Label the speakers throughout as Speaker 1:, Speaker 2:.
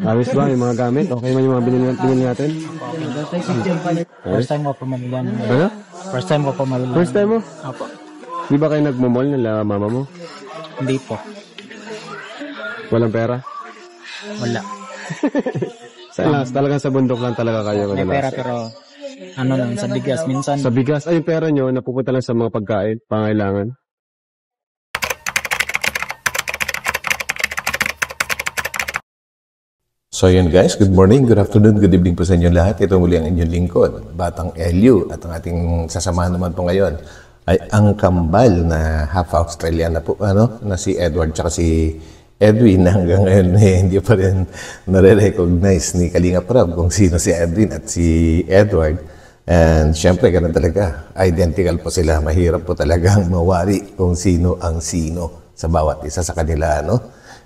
Speaker 1: Ayos ba yung mga gamit? Okay man yung mga binili natin?
Speaker 2: First time ko pumamili yan.
Speaker 1: Ano?
Speaker 2: First time ko pumamili.
Speaker 1: First time mo?
Speaker 2: Apo.
Speaker 1: Di ba kayo nagmamall nila mama mo?
Speaker 2: Hindi po.
Speaker 1: Walang pera?
Speaker 2: Wala.
Speaker 1: Talagang sa bundok lang talaga kayo.
Speaker 2: May pera pero ano lang, sa bigas. Minsan.
Speaker 1: Sa bigas? Ay, yung pera nyo napupunta lang sa mga pagkain, pangailangan?
Speaker 3: So yun guys, good morning, good afternoon, good evening po sa inyo lahat. Ito muli ang inyong lingkod, Batang Elio. At ang ating sasamahan naman po ngayon ay ang kambal na half Australian na po, na si Edward tsaka si Edwin. Hanggang ngayon hindi pa rin nare-recognize ni Kalinga Prab kung sino si Edwin at si Edward. And syempre, ganun talaga, identical po sila. Mahirap po talagang mawari kung sino ang sino sa bawat isa sa kanila,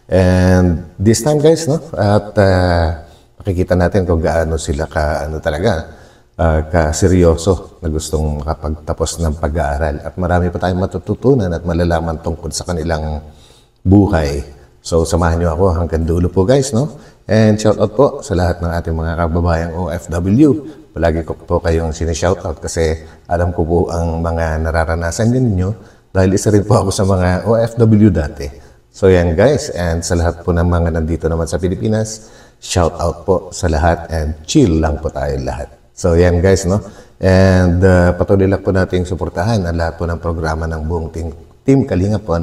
Speaker 3: And this time guys, at makikita natin kung gaano sila ka-seryoso na gustong makapagtapos ng pag-aaral. At marami pa tayong matututunan at malalaman tungkol sa kanilang buhay. So samahan nyo ako hanggang dulo po guys, And shout out po sa lahat ng ating mga kababayang OFW. Palagi ko po kayong sinishout out kasi alam ko po ang mga nararanasan ninyo dahil isa rin po ako sa mga OFW dati. So yan guys, and sa lahat po ng mga nandito naman sa Pilipinas, shout out po sa lahat and chill lang po tayo lahat. So yan guys, And patuloy lang po nating suportahan ang lahat po ng programa ng buong team Kalinga po,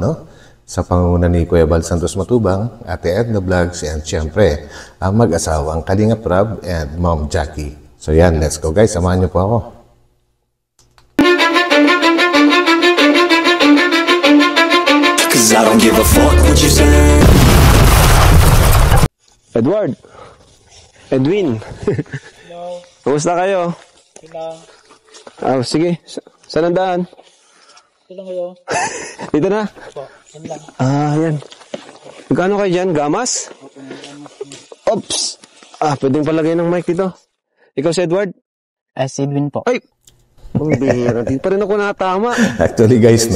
Speaker 3: sa pangunguna ni Kuya Bal Santos Matubang, Ate Edna Vlogs, and syempre, ang mag-asawang Kalinga Prab and Mom Jackie. So yan, let's go guys, samahan niyo po ako.
Speaker 4: I don't give a fuck what you say.
Speaker 1: Edward! Edwin!
Speaker 2: Hello.
Speaker 1: Kumusta kayo?
Speaker 2: Hello.
Speaker 1: Sige, saan ang daan?
Speaker 2: Ito lang kayo.
Speaker 1: Dito na?
Speaker 2: Po. Yan lang.
Speaker 1: Yan. Magkano kayo dyan? Gamas? Oops! Pwedeng palagay ng mic dito. Ikaw si Edward?
Speaker 2: Si Edwin po.
Speaker 1: Ay! Ang bihira. Di pa rin ako natama.
Speaker 3: Actually guys,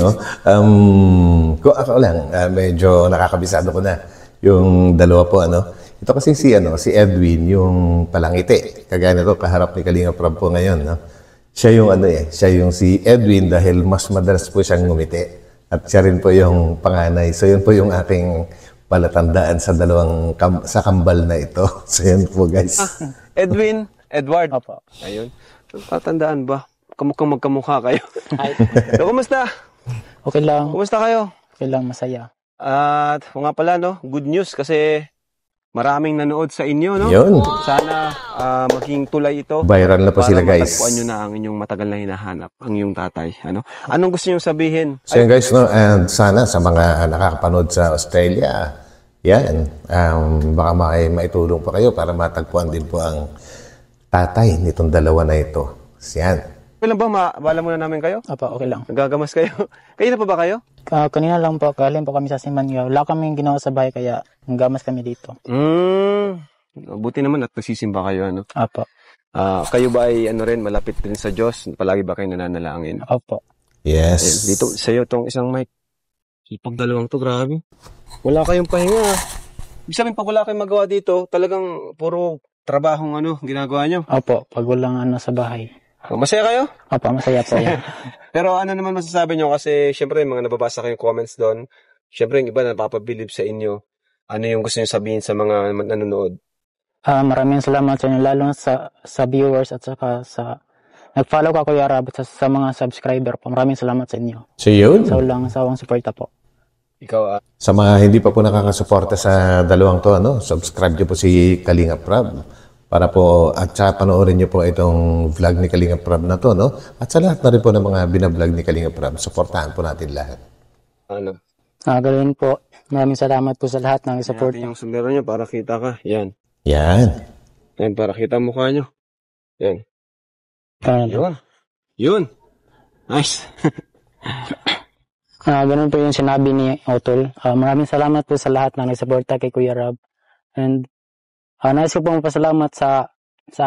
Speaker 3: kung ako lang, medyo nakakabisado ko na yung dalawa po, Ito kasi si Edwin, yung palangiti. Kagaya nito, kaharap ni Kalinga Prab po ngayon, Siya yung siya yung si Edwin dahil mas madalas po siyang ngumiti. At siya rin po yung panganay. So yun po yung aking palatandaan sa sa kambal na ito. So yun po guys.
Speaker 1: Edwin, Edward.
Speaker 2: Opo.
Speaker 1: Ayun. Tatandaan ba? Kamukhang magkamukha kayo.
Speaker 2: Hi.
Speaker 1: So, kumusta?
Speaker 2: Okay lang.
Speaker 1: Kumusta kayo?
Speaker 2: Okay lang, masaya.
Speaker 1: At nga pala, good news kasi maraming nanood sa inyo,
Speaker 3: Yun.
Speaker 1: Sana maging tulay ito.
Speaker 3: Viral na po sila guys.
Speaker 1: Para matagpuan nyo na ang inyong matagal na hinahanap, ang inyong tatay. Anong gusto nyo sabihin?
Speaker 3: So yun guys, and sana sa mga nakakapanood sa Australia, yan, baka maitulong pa kayo para matagpuan din po ang tatay nitong dalawa na ito. Yan.
Speaker 1: Okay lang ba? Bala muna namin kayo?
Speaker 2: Opo, okay lang.
Speaker 1: Nagagamas kayo? Kayo na pa ba kayo?
Speaker 2: Kanina lang po, galing po kami sa Simangaw. Wala kaming ginawa sa bahay kaya gamas kami dito.
Speaker 1: Buti naman at nagsisimba kayo,
Speaker 2: Opo.
Speaker 1: Kayo ba ay malapit din sa Diyos? Palagi ba kayo nananalangin?
Speaker 2: Opo.
Speaker 3: Yes.
Speaker 1: Dito, sa'yo tong isang mic. Pag dalawang to, grabe. Wala kayong pahinga. Ibig sabihin, pag wala kayong magawa dito, talagang puro trabahong ginagawa nyo.
Speaker 2: Opo, pag walang sa bahay.
Speaker 1: Masaya kayo?
Speaker 2: Opo, masaya po.
Speaker 1: Pero ano naman masasabi nyo? Kasi syempre, mga nababasa kayong comments doon. Syempre, yung iba napapabilib sa inyo. Ano yung gusto nyo sabihin sa mga nanonood?
Speaker 2: Maraming salamat sa inyo, lalo sa viewers at saka sa nag-follow ka Kuya Rab at sa mga subscriber po. Maraming salamat sa inyo.
Speaker 3: So yun.
Speaker 2: Sa walang sawang suporta po.
Speaker 1: Ikaw,
Speaker 3: Sa mga hindi pa po nakakasuporta sa dalawang to, subscribe nyo po si Kalinga Prab. Para po, at saka panoorin nyo po itong vlog ni Kalinga Prab na to, At sa lahat na rin po ng mga binablog ni Kalinga Prab, supportahan po natin lahat.
Speaker 2: Ganoon po. Maraming salamat po sa lahat ng support.
Speaker 1: Yung sombrero nyo para kita ka. Yan.
Speaker 3: Yan.
Speaker 1: Yan, para kita ang mukha nyo. Yan.
Speaker 2: Yun.
Speaker 1: Yun. Nice.
Speaker 2: Ganun po yung sinabi ni Otol. Maraming salamat po sa lahat ng nagsuporta kay Kuya Rab. And nais ko pong pasalamat sa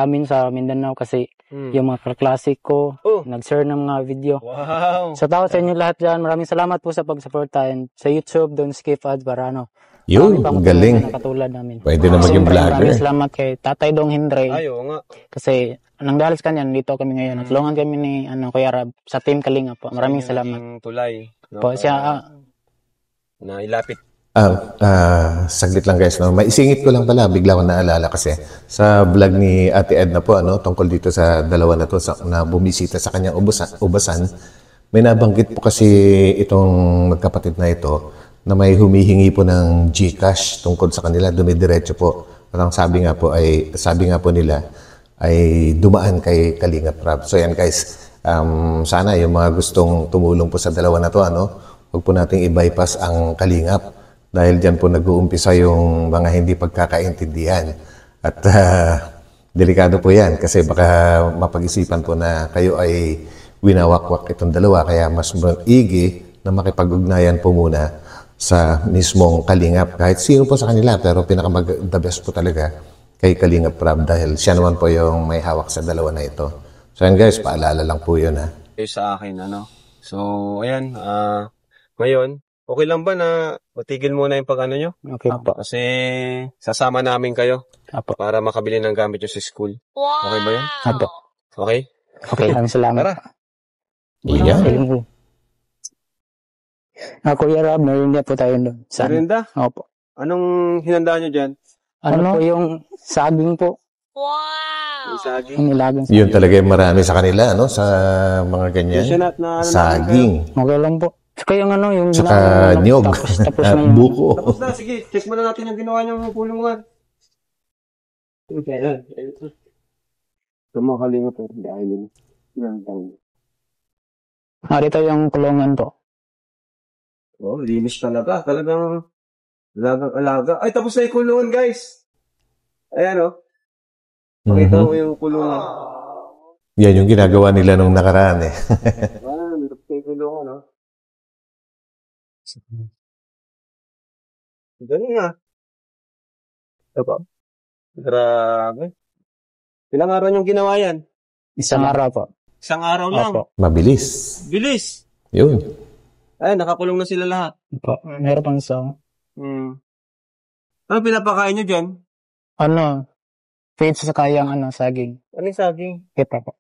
Speaker 2: amin sa Mindanao kasi yung mga kaklase ko nag-share ng mga video.
Speaker 1: Wow.
Speaker 2: Sa tao sa inyo lahat dyan, maraming salamat po sa pagsuporta and sa YouTube, don't skip ads para
Speaker 3: Yun,
Speaker 2: Marami pa akong
Speaker 3: galing.
Speaker 2: tulungan na katulad namin.
Speaker 3: Pwede na maging
Speaker 2: Siyempre,
Speaker 3: vlogger.
Speaker 2: maraming salamat kay Tatay Dong Hindray.
Speaker 1: Ay, oo nga.
Speaker 2: Kasi nang dahil sa kanya, nandito kami ngayon. Natulungan kami ni Kuya Rab sa Team Kalinga po. Maraming
Speaker 1: Yung
Speaker 2: salamat.
Speaker 1: tulay. No?
Speaker 2: Po, siya,
Speaker 1: Na ilapit.
Speaker 3: Saglit lang guys, no? Maisingit ko lang pala, bigla ko naalala kasi sa vlog ni Ate Edna po, ano, tungkol dito sa dalawa na to na bumisita sa kanyang ubasan, may nabanggit po kasi itong magkapatid na ito na may humihingi po ng GCash tungkol sa kanila, dumidiretso po. At ang sabi nga po nila ay dumaan kay Kalingap Rab. So yan guys, sana yung mga gustong tumulong po sa dalawa na to, ano, huwag po nating i-bypass ang Kalingap. Dahil dyan po nag-uumpisa yung mga hindi pagkakaintindihan. At delikado po yan kasi baka mapag-isipan po na kayo ay winawakwak itong dalawa. Kaya mas maigi na makipag-ugnayan po muna sa mismong Kalingap. Kahit sino po sa kanila, pero pinaka-the best po talaga kay Kalingap Rab dahil siya naman po yung may hawak sa dalawa na ito. So yan guys, paalala lang po yun ha.
Speaker 1: Sa akin, ano. So, ayan. Ngayon, okay lang ba na matigil muna yung pag-ano nyo?
Speaker 2: okay po.
Speaker 1: Kasi sasama namin kayo
Speaker 2: Apo.
Speaker 1: para makabili ng gamit nyo sa school. Okay ba yan?
Speaker 2: Apo.
Speaker 1: Okay?
Speaker 2: Okay, maraming salamat.
Speaker 1: Tara.
Speaker 3: Yan.
Speaker 2: Kuya Rab, merienda po tayo doon.
Speaker 1: Merienda?
Speaker 2: Opo.
Speaker 1: Anong hinanda nyo dyan?
Speaker 2: Ano po yung saging po?
Speaker 1: Yung saging?
Speaker 2: Yung nilagang
Speaker 3: Yun talaga yung marami sa kanila, ano, sa mga ganyan.
Speaker 1: Siya na
Speaker 3: Saging.
Speaker 2: Okay lang po. Saka yung ano, yung
Speaker 3: Tsaka
Speaker 2: ginagawa,
Speaker 3: nyog.
Speaker 2: Tapos
Speaker 3: At
Speaker 2: na yun.
Speaker 3: buko.
Speaker 1: Tapos na, sige. Check muna natin yung ginawa nyo ng pulungan. Okay, yan. Ito mga kalingot. Dahil yun.
Speaker 2: Dito yung kulungan po.
Speaker 1: Oh, linis talaga. Talagang alaga. Ay, tapos na yung kulungan, guys. Ayan, oh. Pakita mo yung kulungan.
Speaker 3: Yan yung ginagawa nila nung nakaraan eh.
Speaker 1: Tapos na yung kulungan, oh. Ganun nga. Ito pa. Grabe. Ilang araw yung ginawa yan?
Speaker 2: Isang araw po.
Speaker 1: Isang araw lang.
Speaker 2: Opo.
Speaker 3: Mabilis.
Speaker 1: Bilis.
Speaker 3: Yun.
Speaker 1: Ay, nakakulong na sila lahat.
Speaker 2: Opo. Meron pang isang.
Speaker 1: Ano pinapakain nyo dyan?
Speaker 2: Ano? Feeds sa kayang saging.
Speaker 1: Ano yung saging?
Speaker 2: Kita po.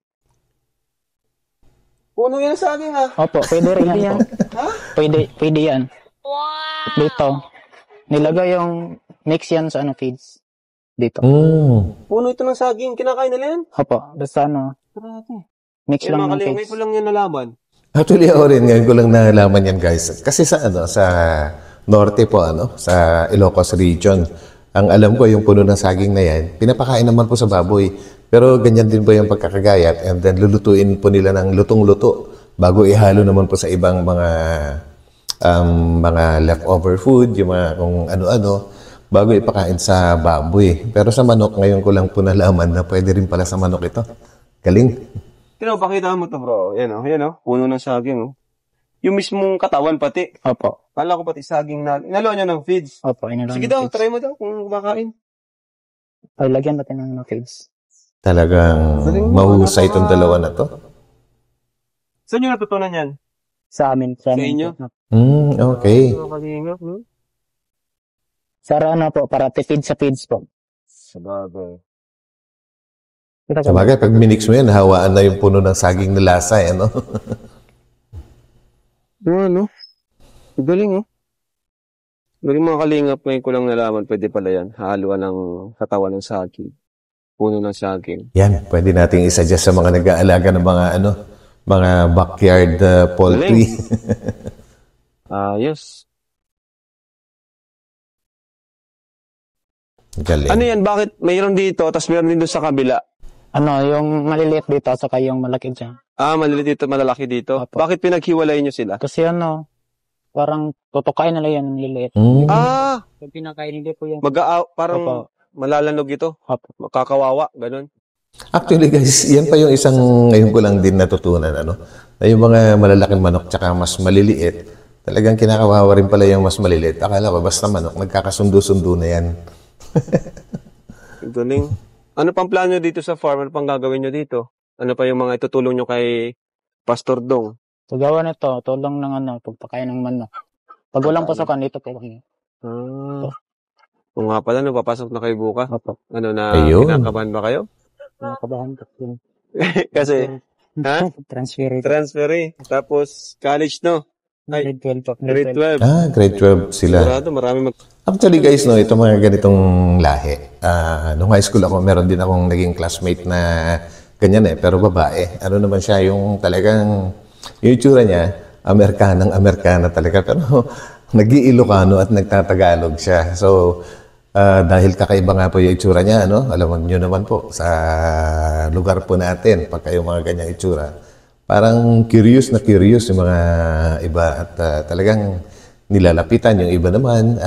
Speaker 1: Puno yan saging, ha?
Speaker 2: Opo, pwede rin yan po. Pwede yan. Wow! Dito. Nilagay yung mix yan sa feeds. Dito.
Speaker 1: Puno ito ng saging. Kinakain nila yan?
Speaker 2: Opo. Basta
Speaker 1: Grabe.
Speaker 2: mix lang ng
Speaker 1: Ngayon
Speaker 2: feeds.
Speaker 1: ko lang yan nalaman.
Speaker 3: Actually, ako rin, ngayon ko lang nalaman yan, guys. Kasi sa norte po, sa Ilocos region, ang alam ko, yung puno ng saging na yan, pinapakain naman po sa baboy. Pero ganyan din po yung pagkakagayat and then lulutuin po nila ng lutong-luto bago ihalo naman po sa ibang mga leftover food, yung mga kung ano-ano, bago ipakain sa baboy. Pero sa manok, ngayon ko lang po nalaman na pwede rin pala sa manok ito. Galing.
Speaker 1: Pakita mo to, bro. Yan, oh. Yan, oh. Puno ng saging, oh. Yung mismong katawan pati.
Speaker 2: Opo.
Speaker 1: Kala ko pati saging na. Inalo niya ng feeds.
Speaker 2: Opo. Inalong
Speaker 1: Sige daw, try mo daw kung kumakain.
Speaker 2: Ay, lagyan natin ng feeds.
Speaker 3: Talagang mahusay itong dalawa na to.
Speaker 1: Saan nyo natutunan yan?
Speaker 2: Sa amin.
Speaker 1: Sa inyo?
Speaker 3: Okay.
Speaker 1: Kalingap, no?
Speaker 2: Sara po, para feed sa feeds po.
Speaker 1: Sabagay.
Speaker 3: Sabagay, pag minix mo yan, hawaan na yung puno ng saging na lasa, ano?
Speaker 1: Ano? Galing, oh. Galing mga kalingap. Ngayon ko lang nalaman, pwede pala yan. Haluan ng katawan ng saging. Puno ng saging.
Speaker 3: Yan, pwede nating isuggest sa mga nag-aalaga ng mga backyard poultry.
Speaker 1: Yes.
Speaker 3: Galing.
Speaker 1: Ano yan? Bakit mayroon dito, tapos mayroon din doon sa kabila?
Speaker 2: Yung maliliit dito, saka yung malaki dyan.
Speaker 1: Maliliit dito, malalaki dito.
Speaker 2: Opo.
Speaker 1: Bakit pinaghiwalay nyo sila?
Speaker 2: Kasi parang tutukain nila yan ng liliit. Pag pinakain, hindi po yan.
Speaker 1: Parang
Speaker 2: Opo.
Speaker 1: malalanog ito.
Speaker 2: Opo.
Speaker 1: Makakawawa, ganun.
Speaker 3: Actually guys, yan pa yung isang ngayon ko lang din natutunan, na yung mga malalaking manok tsaka mas maliliit, talagang kinakawawa rin pala yung mas maliliit. Akala ko basta manok, nagkakasundo-sundo na yan.
Speaker 1: Galing. Ano pang plano dito sa farm? Ano pang gagawin nyo dito? Ano pa yung mga itutulong nyo kay Pastor Dong?
Speaker 2: So, gawa nito, tulong ng pagpakain ng manok. Pag walang pasukan, dito po kami.
Speaker 1: O nga pala, papasok na kayo bukas.
Speaker 2: Opo.
Speaker 3: Ayun.
Speaker 1: Kinakabahan ba kayo?
Speaker 2: Nakabahan ko yun.
Speaker 1: Kasi,
Speaker 2: Transfer ito.
Speaker 1: transfer Tapos, college, no?
Speaker 2: Grade 12 po.
Speaker 1: Grade 12.
Speaker 3: Grade 12 sila.
Speaker 1: Sigurado, marami
Speaker 3: Actually guys, no, ito mga ganitong lahi. Nung high school ako, meron din akong naging classmate na ganyan pero babae. Ano naman siya, yung talagang, yung itsura niya, Amerikanang-Amerikana talaga. Pero nag-iilocano at nagtatagalog siya. So, dahil kakaiba nga po yung itsura niya, alam nyo naman po, sa lugar po natin, pagka yung mga ganyang itsura, parang curious yung mga iba at talagang nilalapitan. Yung iba naman,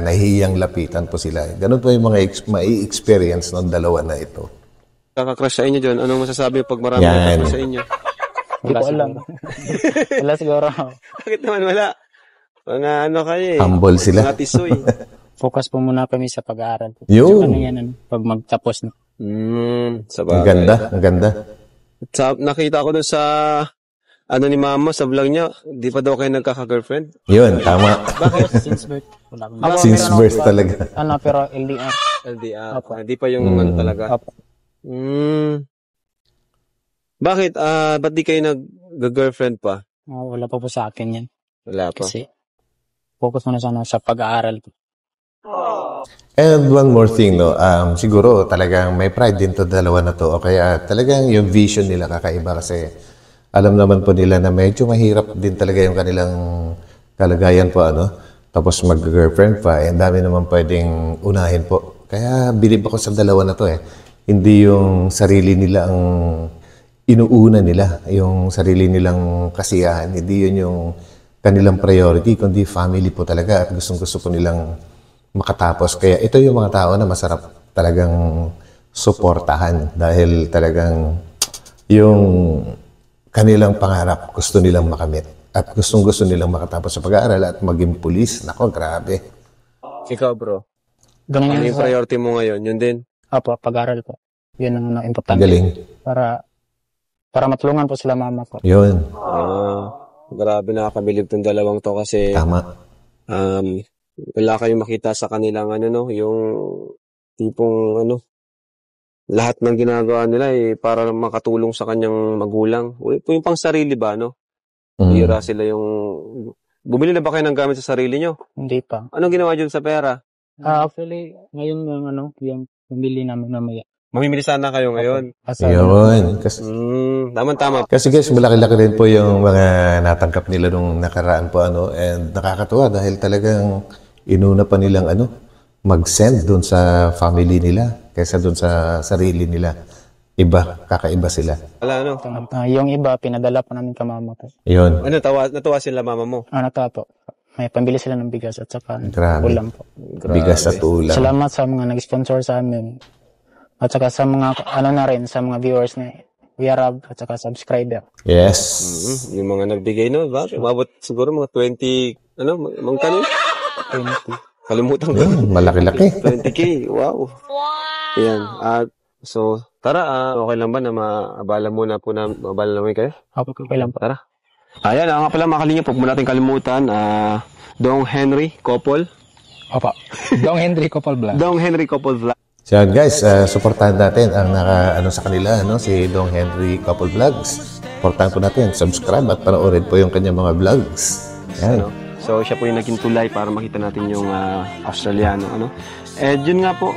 Speaker 3: nahihiyang lapitan po sila. Ganun po yung mga mai-experience ng dalawa na ito.
Speaker 1: Kakakrush sa inyo dyan. Anong masasabi pag marami
Speaker 3: Yan.
Speaker 1: kakakrush sa inyo?
Speaker 2: Hindi ko alam. Wala siguro.
Speaker 1: Bakit naman wala? Mga kayo
Speaker 3: Humble sila.
Speaker 1: Mga tisoy.
Speaker 2: Focus po muna kami sa pag-aaral.
Speaker 3: Yun.
Speaker 2: Ano yan, pag magtapos na.
Speaker 3: Ang ganda.
Speaker 1: Nakita ko dun sa ni mama sa vlog niya, di pa daw kayo nagkaka-girlfriend?
Speaker 3: Yun, tama.
Speaker 2: Bakit? Since birth. Wala akong-
Speaker 3: Since birth talaga.
Speaker 2: Pero LDR.
Speaker 1: LDR.
Speaker 2: Opo.
Speaker 1: Di pa yung talaga.
Speaker 2: Opo.
Speaker 1: Bakit? Ba't di kayo nag-girlfriend pa?
Speaker 2: Wala pa po sa akin yan.
Speaker 1: Wala pa.
Speaker 2: Kasi focus muna sana sa pag-aaral ko.
Speaker 3: And one more thing, siguro talagang may pride din to dalawa na to. O kaya talagang yung vision nila kakaiba kasi alam naman po nila na medyo mahirap din talaga yung kanilang kalagayan po, Tapos mag-girlfriend pa, ang dami naman pwedeng unahin po. Kaya bilib ako sa dalawa na to Hindi yung sarili nila ang inuuna nila, yung sarili nilang kasiyahan. Hindi yun yung kanilang priority, kundi family po talaga at gustong-gusto po nilang makatapos. Kaya ito yung mga tao na masarap talagang suportahan dahil talagang yung kanilang pangarap gusto nilang makamit at gustong-gusto nilang makatapos sa pag-aaral at maging pulis. Nako, grabe.
Speaker 1: Ikaw, bro.
Speaker 2: Ganun
Speaker 1: Ano
Speaker 2: yan.
Speaker 1: yung priority mo ngayon? Yun din?
Speaker 2: Opo, pag-aaral po. Yun ang importante.
Speaker 3: Galing.
Speaker 2: Para matulungan po sila mama ko.
Speaker 3: Yun.
Speaker 1: Grabe, nakakabilib tong dalawang to kasi
Speaker 3: Tama.
Speaker 1: wala kayong makita sa kanilang yung tipong lahat ng ginagawa nila para makatulong sa kanyang magulang. Yung pang sarili ba, Bira sila yung... Bumili na ba kayo ng gamit sa sarili nyo?
Speaker 2: Hindi pa.
Speaker 1: Anong ginawa dyan sa pera?
Speaker 2: Actually, ngayon yung pamili namin mamaya.
Speaker 1: Mamimili sana kayo ngayon.
Speaker 3: Yun. Kasi,
Speaker 1: Tama-tama.
Speaker 3: Kasi guys, malaki-laki rin po yung mga natanggap nila nung nakaraan po and nakakatuwa dahil talagang inuna pa nilang mag-send dun sa family nila kaysa dun sa sarili nila. Kakaiba sila.
Speaker 1: Wala,
Speaker 2: Yung iba, pinadala pa namin ka mama ko.
Speaker 3: Yun.
Speaker 1: Natuwa sila mama mo?
Speaker 2: Natawa po. May pambili sila ng bigas at saka
Speaker 3: Grabe.
Speaker 2: ulam po.
Speaker 3: Bigas at ulam.
Speaker 2: Salamat sa mga nag-sponsor sa amin. At saka sa mga, sa mga viewers ni Kuya Rab at saka subscriber.
Speaker 3: Yes.
Speaker 1: Yung mga nagbigay, Umabot siguro mga 20, magkano?
Speaker 2: 20.
Speaker 1: Kalimutan ko.
Speaker 3: Malaki-laki.
Speaker 1: 20K. Wow. Yan. So, tara, okay lang ba na maabala muna kayo?
Speaker 2: Okay lang po.
Speaker 1: Tara. Ayan, nga pala mga kalinya, huwag mo natin kalimutan, Dong Henry Couple.
Speaker 2: Opa. Dong Henry Couple Vlog.
Speaker 1: Dong Henry Couple Vlog.
Speaker 3: So yan guys, supportahan natin ang sa kanila, si Dong Henry Couple Vlogs. Supportahan po natin, subscribe at panoorin po yung kanyang mga vlogs. Yan.
Speaker 1: So, siya po yung naging tulay para makita natin yung Australiano, And yun nga po,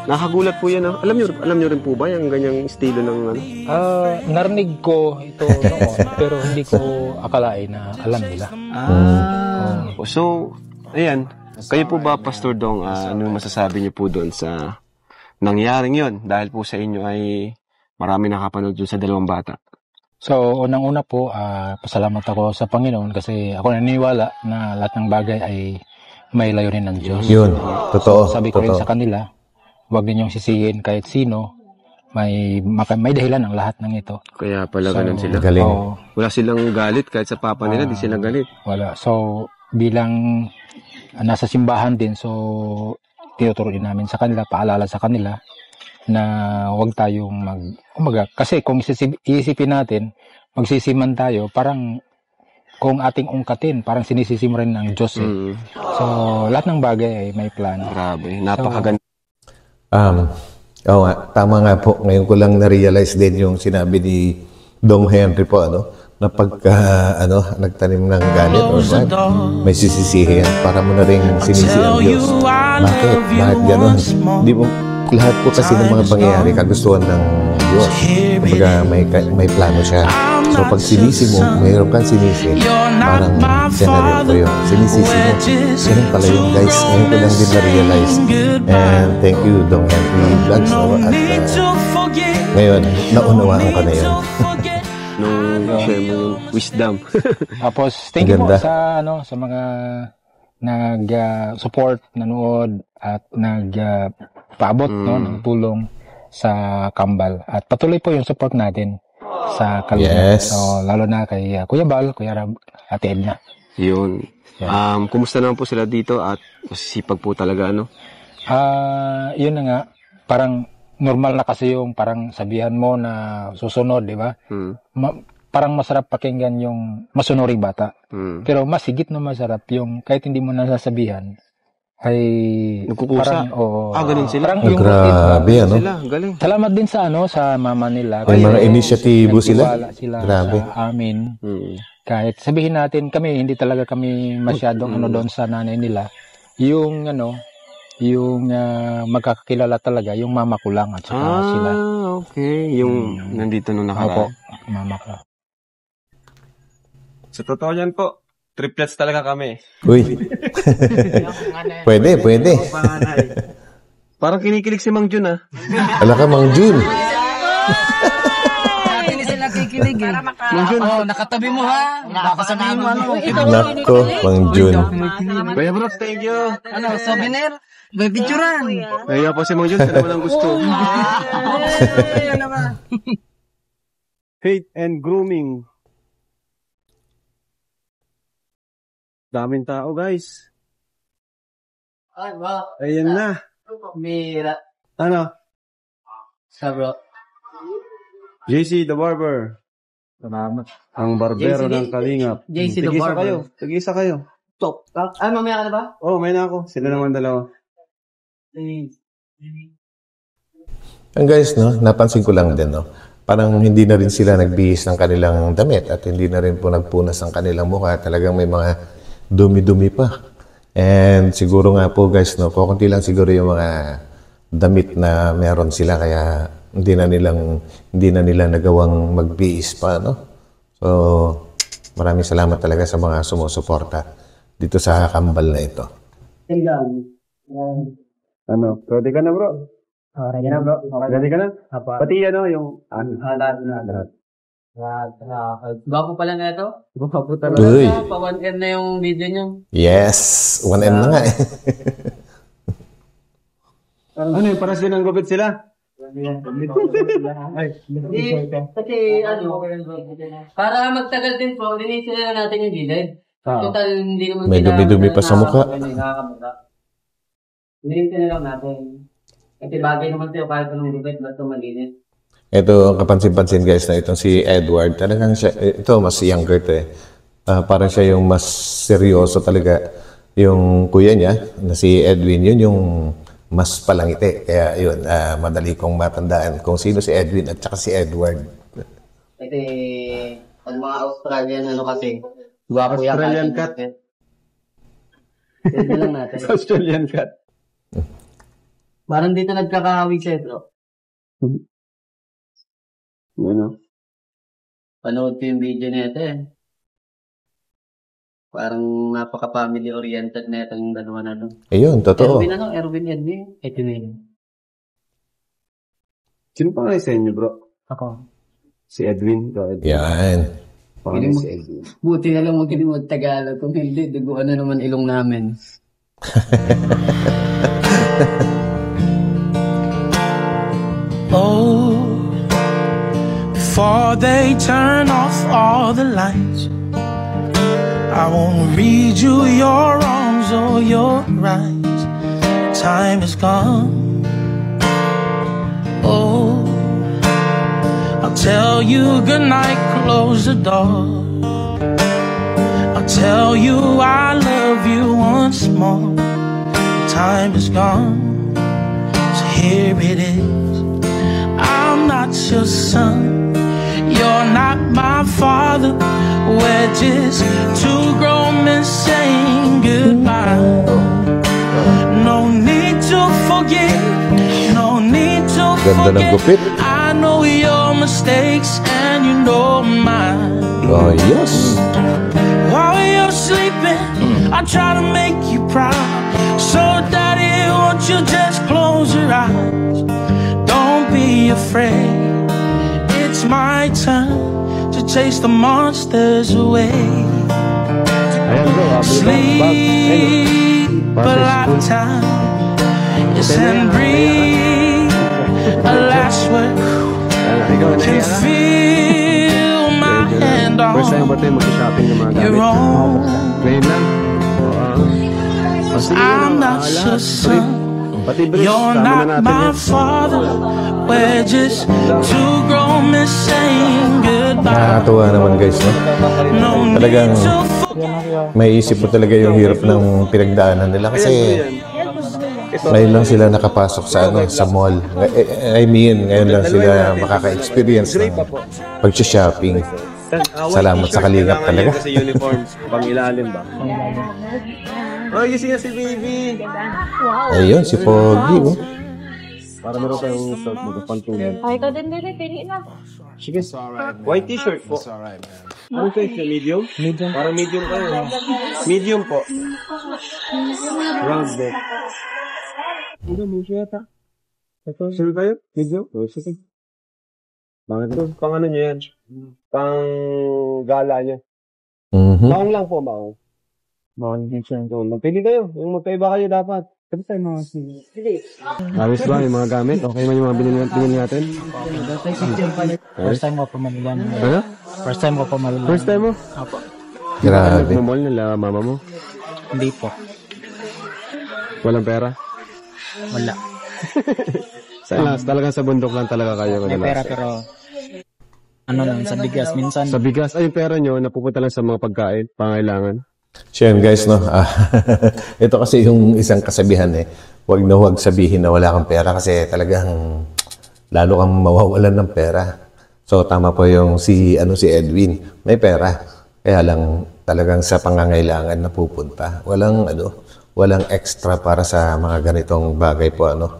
Speaker 1: nakagulat po yan, Alam nyo rin po ba yung ganyang estilo ng
Speaker 5: Narinig ko ito noon, pero hindi ko akalain na alam nila.
Speaker 1: So, ayan. Kayo po ba, Pastor Dong, anong masasabi niyo po doon sa nangyaring yon? Dahil po sa inyo ay marami nakapanood yun sa dalawang bata.
Speaker 5: So, unang-una po, pasalamat ako sa Panginoon kasi ako naniniwala na lahat ng bagay ay may layunin ng Diyos.
Speaker 3: Yun, totoo.
Speaker 5: So, sabi ko rin sa kanila, huwag ninyong sisihin kahit sino, may dahilan ang lahat ng ito.
Speaker 1: Kaya pala ganun sila.
Speaker 3: Galing.
Speaker 1: Wala silang galit kahit sa papa nila, di sila galit.
Speaker 5: Wala. So, bilang nasa simbahan din, so tinuturo din namin sa kanila, paalala sa kanila na huwag tayong kasi kung iisipin natin, magsisiman tayo, parang kung ating ungkatin, parang sinisisi mo rin ng Diyos eh. So, lahat ng bagay ay may plano.
Speaker 1: Grabe, napakaganda.
Speaker 3: Oo nga, tama nga po. Ngayon ko lang na-realize din yung sinabi ni Dong Henry po, na pagka, nagtanim ng galit or what, may sisisihin para mo na rin sinisi ang Diyos. Bakit? Bakit gano'n? Di mo, lahat po kasi ng mga pangyayari kagustuhan ng Diyos. Kumbaga, may plano siya. So, pag sinisi mo, mayroon kang sinisi, parang siya na rin po yun. Sinisisi mo. Ganun pala yun, guys. Ngayon ko lang din na-realize. And thank you, Dong Henry Vlogs. At ngayon, naunawaan ko na yun.
Speaker 1: Nung share mo yung wisdom.
Speaker 5: Tapos, thank you po sa, sa mga nag-support, nanood, at nag-paabot ng tulong sa Kambal. At patuloy po yung support natin sa Kalingap.
Speaker 3: Yes.
Speaker 5: So, lalo na kay Kuya Bal, Kuya Rab, Ate Edna.
Speaker 1: Yun. Kumusta naman po sila dito at masisipag po talaga,
Speaker 5: Yun na nga, parang normal na kasi yung parang sabihan mo na susunod, di ba? Parang masarap pakinggan yung masunuring bata. Pero mas higit na masarap yung kahit hindi mo nasasabihan, ay
Speaker 1: nagkukusa.
Speaker 5: Parang,
Speaker 1: ganun sila.
Speaker 5: Parang yung
Speaker 3: grabe,
Speaker 1: Sila, galing.
Speaker 5: Salamat din sa sa mama nila.
Speaker 3: May mga inisyatibo sila. Grabe.
Speaker 5: Sa amin. Kahit sabihin natin kami, hindi talaga kami masyadong doon sa nanay nila. Yung yung magkakakilala talaga, yung mama ko lang at saka sila.
Speaker 1: Okay. Yung nandito nung nakaraan.
Speaker 5: Opo, mama ko.
Speaker 1: Sa totoo yan po, triplets talaga kami.
Speaker 3: Uy. Pwede.
Speaker 1: Parang kinikilig si Mang Jun,
Speaker 3: Ala ka, Mang Jun.
Speaker 6: Hindi sila kikilig eh.
Speaker 1: Mang Jun.
Speaker 6: Nakatabi mo ha. Baka sabihin mo
Speaker 3: Nako, Mang Jun.
Speaker 1: Kuya Brooks, thank you.
Speaker 6: souvenir? May picturean.
Speaker 1: Kaya po si Mang Jun, sila walang gusto. Hate and grooming. Daming tao, guys. Ayan na.
Speaker 6: Mira. Sabro.
Speaker 1: JC the Barber.
Speaker 5: Salamat.
Speaker 1: Ang barbero ng Kalingap.
Speaker 6: JC the Barber.
Speaker 1: Tig-isa kayo.
Speaker 6: Top. Mamaya ka na ba?
Speaker 1: Oh, may na ako. Sila naman dalawa.
Speaker 3: Ang guys, napansin ko lang din, parang hindi na rin sila nagbihis ng kanilang damit at hindi na rin po nagpunas ng kanilang mukha. Talagang may mga dumi-dumi pa. And siguro nga po guys, kukunti lang siguro yung mga damit na meron sila kaya hindi na nila nagawang magbihis pa, So, maraming salamat talaga sa mga sumusuporta dito sa Kambal na ito.
Speaker 1: Ready ka na, bro?
Speaker 6: Ready na bro.
Speaker 1: Ready ka na? Pati yung lahat.
Speaker 6: Gwapo pala na ito.
Speaker 1: Gwapo talaga.
Speaker 3: Uy.
Speaker 6: Pa 1M na yung video niyo.
Speaker 3: Yes, 1M na nga eh.
Speaker 1: Ano yung paras din ang gupit sila?
Speaker 6: Kasi para magtagal din po, linisin na natin yung gilid. Total, hindi naman
Speaker 3: May dumi-dumi pa sa mukha.
Speaker 6: Linisin na lang natin. Kasi bagay naman tayo kahit anong gupit, basta malinis.
Speaker 3: Ito, ang kapansin-pansin guys na itong si Edward, talagang siya, ito mas younger to eh. Parang siya yung mas seryoso talaga. Yung kuya niya, na si Edwin, yun yung mas palangiti. Kaya yun, madali kong matandaan kung sino si Edwin at saka si Edward.
Speaker 6: Kasi, pag mga Australian, kasi, gwapo yan.
Speaker 1: Australian cat.
Speaker 6: Pwede lang natin.
Speaker 1: Australian cat.
Speaker 6: Parang dito nagkakahawig siya, bro. Panood ko yung video nito eh. Parang napaka-family oriented na itong dalawa na doon.
Speaker 3: Ayun, totoo.
Speaker 6: Erwin Edwin. Ito na yun.
Speaker 1: Sino pa nga sa inyo, bro?
Speaker 6: Ako.
Speaker 1: Si Edwin.
Speaker 3: Yan.
Speaker 1: Pangalan si Edwin.
Speaker 6: Buti na lang mo Tagalog. Kung hindi, duguan na naman ilong namin.
Speaker 7: Oh, before they turn off all the lights, I won't read you your wrongs or your rights. Time is gone. Oh, I'll tell you goodnight, close the door. tell you I love you once more. Time is gone, so here it is. I'm not your son, you're not my father. We're just two grown men saying goodbye. No need to forget, no need to
Speaker 3: Ganda ng gupit.
Speaker 7: forget. I know your mistakes and you know mine.
Speaker 3: Oh, yes.
Speaker 7: While you're sleeping, I try to make you proud. So daddy, won't you just close your eyes? Don't be afraid, it's my turn to chase the monsters away.
Speaker 1: Ayan bro,
Speaker 7: Sleep a lifetime, yes, and breathe a last word. Can feel my hand
Speaker 1: First time
Speaker 7: on
Speaker 1: ba tayo mag-shopping ng mga
Speaker 7: your
Speaker 1: gamit?
Speaker 7: own.
Speaker 1: Ngayon lang.
Speaker 7: I'm not your son,
Speaker 1: Pati Brice,
Speaker 7: you're
Speaker 1: sama
Speaker 7: not
Speaker 1: na natin
Speaker 7: my
Speaker 1: yan.
Speaker 7: father. We're just two grown men saying goodbye.
Speaker 3: Nakakatuwa naman guys, no?
Speaker 7: No
Speaker 3: Talagang
Speaker 7: need to forget.
Speaker 3: may isip mo talaga yung hirap ng pinagdaanan nila kasi ngayon lang sila nakapasok sa sa mall. I mean, ngayon lang sila makaka-experience ng pag-shopping. Salamat sa kalingap talaga.
Speaker 1: Kasi uniform, pang ilalim ba? Oh, gising na si baby.
Speaker 3: Ayun, si Pogi, oh.
Speaker 1: Para meron tayong start magpantulog.
Speaker 8: Ay, ikaw din, pili na.
Speaker 1: Sige. White t-shirt po. Ano size na medium? Medium. Parang medium kayo. Medium po. Round neck. Ano, medyo yata. Ito, sure kayo? Medium? Oh, sige. Bakit ito? Pang ano nyo yan? Pang gala nyo. Maong lang po, maong. Maong t-shirt. Magpili kayo. Yung magkaiba kayo dapat. Sabi tayo mga ayos ba yung mga gamit? Okay man yung mga binili natin?
Speaker 2: First time ko pamalihan.
Speaker 1: Ano?
Speaker 2: First time ko pamalihan.
Speaker 1: First time mo?
Speaker 2: Apo.
Speaker 3: Grabe.
Speaker 1: Nagmamall nila mama mo?
Speaker 2: Hindi po.
Speaker 1: Walang pera?
Speaker 2: Wala.
Speaker 1: Talagang sa bundok lang talaga kayo.
Speaker 2: May pera pero ano lang, sa bigas. Minsan,
Speaker 1: Sa bigas, ay yung pera nyo, napupunta lang sa mga pagkain, pangailangan.
Speaker 3: So yun guys, no? Ito kasi yung isang kasabihan Huwag na huwag sabihin na wala kang pera kasi talagang lalo kang mawawalan ng pera. So tama po yung si Edwin. May pera. Kaya lang talagang sa pangangailangan na pupunta. Walang extra para sa mga ganitong bagay po, yung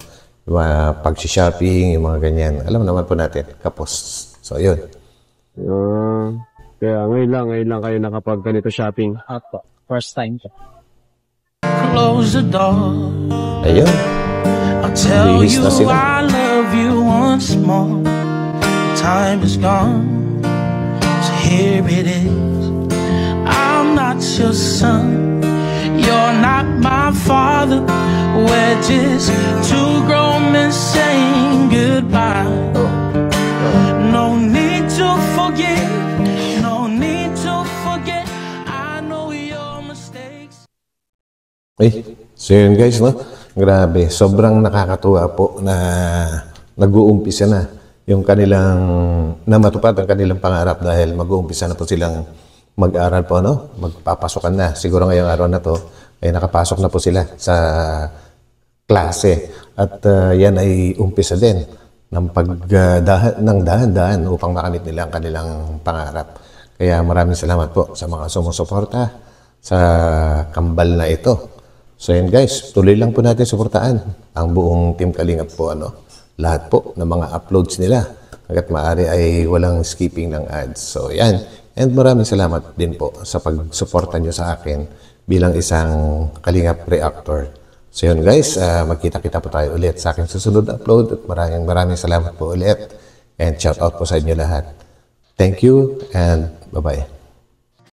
Speaker 3: mga pag-shopping, yung mga ganyan. Alam naman po natin, kapos. So yun.
Speaker 1: Kaya ngayon lang kayo nakapag ganito shopping.
Speaker 2: Apo. First time po.
Speaker 7: Close the door.
Speaker 3: Ayun.
Speaker 7: I'll tell
Speaker 3: Bihis
Speaker 7: you
Speaker 3: na sila.
Speaker 7: I love you once more. Time is gone, so here it is. I'm not your son, you're not my father. We're just two grown men saying goodbye. No need to forget, no need to forget. I know your mistakes.
Speaker 3: So yun guys, no? Grabe, sobrang nakakatuwa po na nag-uumpisa na yung kanilang, na matupad ang kanilang pangarap dahil mag-uumpisa na po silang mag-aral po, magpapasokan na. Siguro ngayong araw na to, ay nakapasok na po sila sa klase. At yan ay umpisa din ng dahan-dahan upang makamit nila ang kanilang pangarap. Kaya maraming salamat po sa mga sumusuporta sa kambal na ito. So yan guys, tuloy lang po natin suportaan ang buong Team Kalingap po, lahat po ng mga uploads nila. Hanggat maaari ay walang skipping ng ads. So yan, and maraming salamat din po sa pagsuporta nyo sa akin bilang isang Kalingap reactor. So yun guys, magkita-kita po tayo ulit sa aking susunod na upload at maraming salamat po ulit and shout out po sa inyo lahat. Thank you and bye-bye.